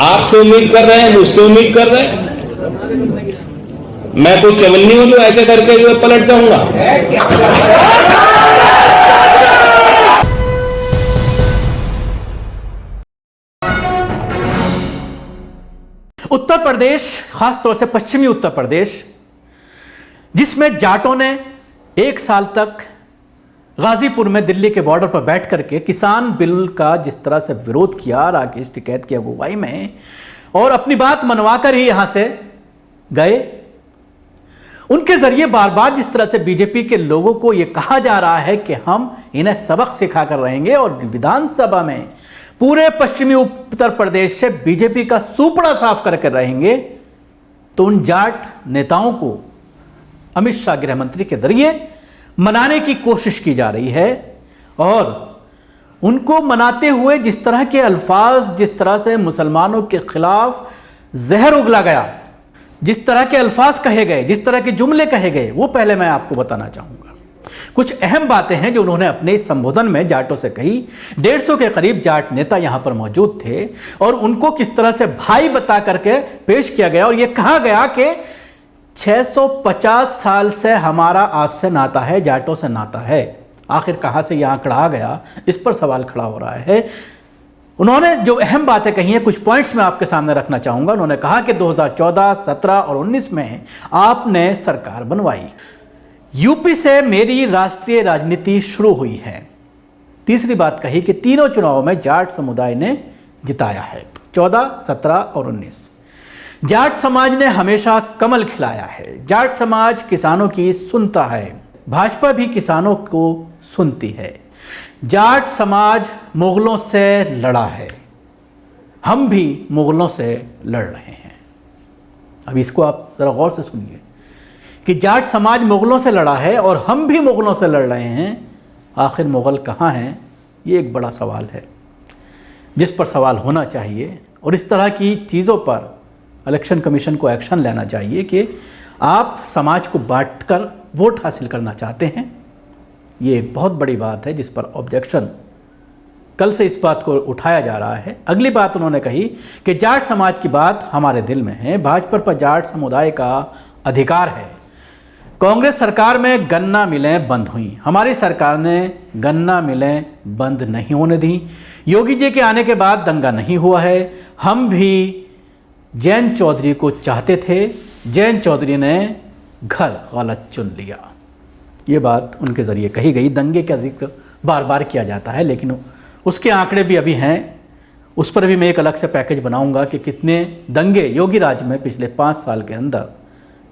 आपसे उम्मीद कर रहे हैं, मुझसे उम्मीद कर रहे हैं। मैं कोई चवन्नी हूं जो ऐसे करके जो पलट जाऊंगा। उत्तर प्रदेश, खासतौर से पश्चिमी उत्तर प्रदेश, जिसमें जाटों ने एक साल तक गाजीपुर में दिल्ली के बॉर्डर पर बैठ करके किसान बिल का जिस तरह से विरोध किया राकेश टिकैत की अगुवाई में, और अपनी बात मनवाकर ही यहां से गए, उनके जरिए बार बार जिस तरह से बीजेपी के लोगों को यह कहा जा रहा है कि हम इन्हें सबक सिखा कर रहेंगे और विधानसभा में पूरे पश्चिमी उत्तर प्रदेश से बीजेपी का सुपड़ा साफ करके रहेंगे, तो उन जाट नेताओं को अमित शाह गृह मंत्री के जरिए मनाने की कोशिश की जा रही है। और उनको मनाते हुए जिस तरह के अल्फाज, जिस तरह से मुसलमानों के खिलाफ जहर उगला गया, जिस तरह के अल्फाज कहे गए, जिस तरह के जुमले कहे गए, वो पहले मैं आपको बताना चाहूंगा। कुछ अहम बातें हैं जो उन्होंने अपने संबोधन में जाटों से कही। 150 के करीब जाट नेता यहां पर मौजूद थे और उनको किस तरह से भाई बता करके पेश किया गया और यह कहा गया कि 650 साल से हमारा आपसे नाता है, जाटों से नाता है। आखिर कहां से यह आंकड़ा आ गया, इस पर सवाल खड़ा हो रहा है। उन्होंने जो अहम बातें कही हैं, कुछ पॉइंट्स मैं आपके सामने रखना चाहूंगा। उन्होंने कहा कि 2014, 17 और 19 में आपने सरकार बनवाई, यूपी से मेरी राष्ट्रीय राजनीति शुरू हुई है। तीसरी बात कही कि तीनों चुनावों में जाट समुदाय ने जिताया है, 14, 17 और 19। जाट समाज ने हमेशा कमल खिलाया है। जाट समाज किसानों की सुनता है, भाजपा भी किसानों को सुनती है। जाट समाज मुगलों से लड़ा है, हम भी मुगलों से लड़ रहे हैं। अब इसको आप जरा गौर से सुनिए कि जाट समाज मुगलों से लड़ा है और हम भी मुगलों से लड़ रहे हैं। आखिर मुगल कहाँ हैं, ये एक बड़ा सवाल है जिस पर सवाल होना चाहिए। और इस तरह की चीज़ों पर इलेक्शन कमीशन को एक्शन लेना चाहिए कि आप समाज को बांटकर वोट हासिल करना चाहते हैं। ये एक बहुत बड़ी बात है जिस पर ऑब्जेक्शन कल से इस बात को उठाया जा रहा है। अगली बात उन्होंने कही कि जाट समाज की बात हमारे दिल में है, भाजपा पर जाट समुदाय का अधिकार है। कांग्रेस सरकार में गन्ना मिलें बंद हुई, हमारी सरकार ने गन्ना मिलें बंद नहीं होने दी। योगी जी के आने के बाद दंगा नहीं हुआ है, हम भी जैन चौधरी को चाहते थे, जैन चौधरी ने घर गलत चुन लिया। ये बात उनके ज़रिए कही गई। दंगे का जिक्र बार बार किया जाता है, लेकिन उसके आंकड़े भी अभी हैं, उस पर भी मैं एक अलग से पैकेज बनाऊंगा कि कितने दंगे योगी राज में पिछले 5 साल के अंदर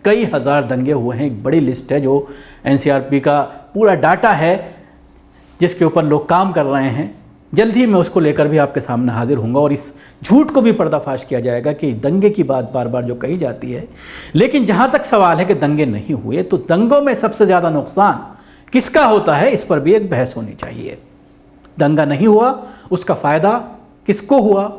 कई हज़ार दंगे हुए हैं। एक बड़ी लिस्ट है जो एनसीआरपी का पूरा डाटा है जिसके ऊपर लोग काम कर रहे हैं। जल्द ही मैं उसको लेकर भी आपके सामने हाजिर होऊंगा और इस झूठ को भी पर्दाफाश किया जाएगा कि दंगे की बात बार बार जो कही जाती है। लेकिन जहां तक सवाल है कि दंगे नहीं हुए, तो दंगों में सबसे ज़्यादा नुकसान किसका होता है, इस पर भी एक बहस होनी चाहिए। दंगा नहीं हुआ, उसका फ़ायदा किसको हुआ,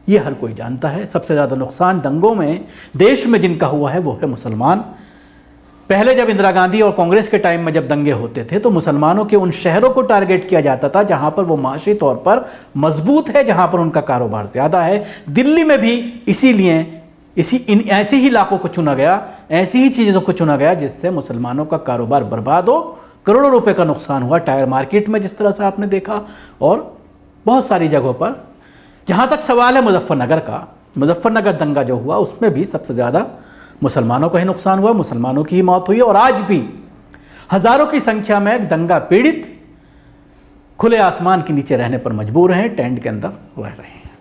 ये हर कोई जानता है। सबसे ज़्यादा नुकसान दंगों में देश में जिनका हुआ है वो है मुसलमान। पहले जब इंदिरा गांधी और कांग्रेस के टाइम में जब दंगे होते थे तो मुसलमानों के उन शहरों को टारगेट किया जाता था जहां पर वो माशी तौर पर मजबूत है, जहां पर उनका कारोबार ज़्यादा है। दिल्ली में भी इसीलिए ऐसे ही इलाकों को चुना गया, ऐसी ही चीज़ों को चुना गया जिससे मुसलमानों का कारोबार बर्बाद हो, करोड़ों रुपए का नुकसान हुआ। टायर मार्केट में जिस तरह से आपने देखा और बहुत सारी जगहों पर। जहाँ तक सवाल है मुजफ्फरनगर का, मुजफ्फरनगर दंगा जो हुआ उसमें भी सबसे ज़्यादा मुसलमानों का ही नुकसान हुआ, मुसलमानों की ही मौत हुई। और आज भी हज़ारों की संख्या में दंगा पीड़ित खुले आसमान के नीचे रहने पर मजबूर हैं, टेंट के अंदर रह रहे हैं।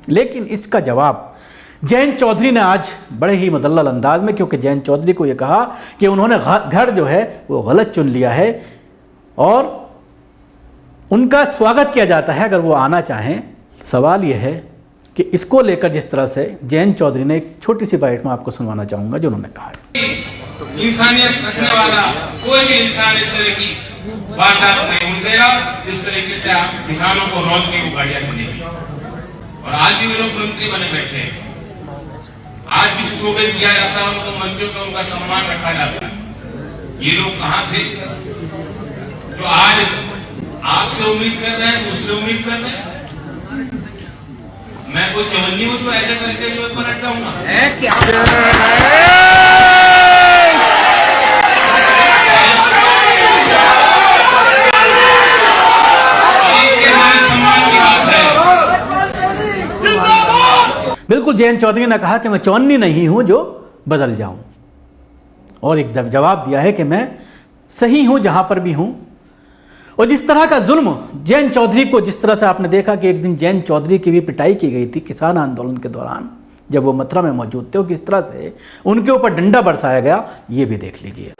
लेकिन इसका जवाब जैन चौधरी ने आज बड़े ही मुदल्लल अंदाज में, क्योंकि जैन चौधरी को ये कहा कि उन्होंने घर जो है वो गलत चुन लिया है और उनका स्वागत किया जाता है अगर वो आना चाहें। सवाल ये है कि इसको लेकर जिस तरह से जैन चौधरी ने एक छोटी सी बाइट में आपको सुनवाना चाहूंगा जो उन्होंने कहा है। इंसानियत रखने वाला कोई भी इंसान इस तरह की वारदात नहीं होने देगा जिस तरीके से आप किसानों को रोक के वो गाड़ियां चलेगी। और आज भी वे लोग मंत्री बने बैठे हैं, आज भी शोभे किया जाता है, उनको मंचों पर उनका सम्मान रखा जाता है। ये लोग कहाँ थे जो आज आपसे उम्मीद कर रहे हैं, मुझसे उम्मीद कर रहे हैं? मैं कोई चवन्नी हूं जो ऐसे करके जो पलट जाऊंगा? बिल्कुल जयंत चौधरी ने कहा कि मैं चौन्नी नहीं हूं जो बदल जाऊं, और एक जवाब दिया है कि मैं सही हूं जहां पर भी हूं। और जिस तरह का जुल्म जयंत चौधरी को, जिस तरह से आपने देखा कि एक दिन जयंत चौधरी की भी पिटाई की गई थी किसान आंदोलन के दौरान, जब वो मथुरा में मौजूद थे, और किस तरह से उनके ऊपर डंडा बरसाया गया, ये भी देख लीजिए।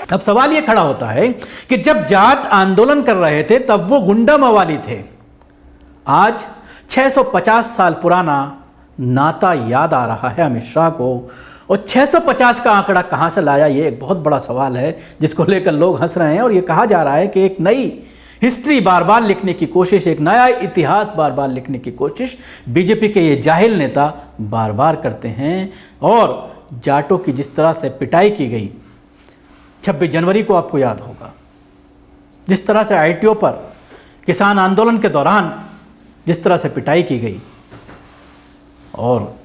अब सवाल यह खड़ा होता है कि जब जाट आंदोलन कर रहे थे तब वो गुंडा मवाली थे। आज 650 साल पुराना नाता याद आ रहा है अमित शाह को, और 650 का आंकड़ा कहां से लाया, ये एक बहुत बड़ा सवाल है जिसको लेकर लोग हंस रहे हैं। और ये कहा जा रहा है कि एक नई हिस्ट्री बार बार लिखने की कोशिश, एक नया इतिहास बार बार लिखने की कोशिश बीजेपी के ये जाहिल नेता बार बार करते हैं। और जाटों की जिस तरह से पिटाई की गई 26 जनवरी को, आपको याद होगा, जिस तरह से आईटीओ पर किसान आंदोलन के दौरान जिस तरह से पिटाई की गई, और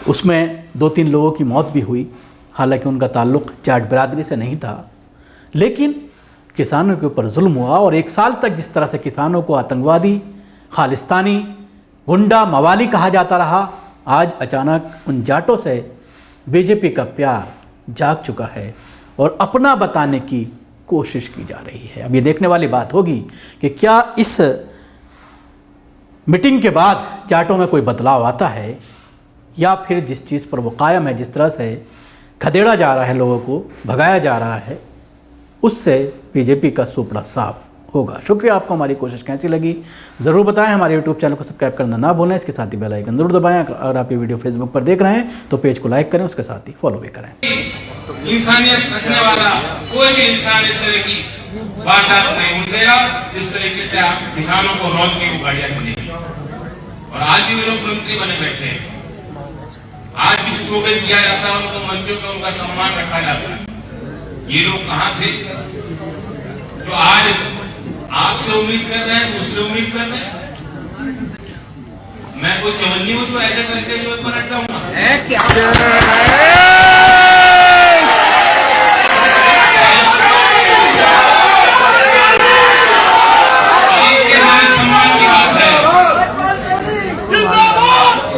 उसमें 2-3 लोगों की मौत भी हुई। हालांकि उनका ताल्लुक जाट बिरादरी से नहीं था, लेकिन किसानों के ऊपर जुल्म हुआ। और 1 साल तक जिस तरह से किसानों को आतंकवादी, खालिस्तानी, गुंडा, मवाली कहा जाता रहा, आज अचानक उन जाटों से बीजेपी का प्यार जाग चुका है और अपना बताने की कोशिश की जा रही है। अब ये देखने वाली बात होगी कि क्या इस मीटिंग के बाद जाटों में कोई बदलाव आता है, या फिर जिस चीज़ पर वो कायम है, जिस तरह से खदेड़ा जा रहा है, लोगों को भगाया जा रहा है, उससे बीजेपी का सुपड़ा साफ होगा। शुक्रिया। आपको हमारी कोशिश कैसी लगी ज़रूर बताएं। हमारे यूट्यूब चैनल को सब्सक्राइब करना ना भूलें, इसके साथ ही बेल आइकन जरूर दबाएं। अगर आप ये वीडियो फेसबुक पर देख रहे हैं तो पेज को लाइक करें, उसके साथ ही फॉलो भी करें। इंसानियत रखने वाला कोई भी इंसान इस तरह की वारदात नहीं होने देगा जिस तरीके से आप किसानों को रोक के गाड़ियां चलेगी। और आज भी वे लोग मंत्री बने बैठे हैं, आज भी सुशोभित किया जाता है, उनको मंत्रियों का उनका सम्मान रखा जाता है। ये लोग कहां थे जो आज आपसे उम्मीद कर रहे हैं, मुझसे उम्मीद कर रहे हैं? मैं कोई चवन्नी हूं जो ऐसे करके जो पलट जाऊंगा? सम्मान की बात है।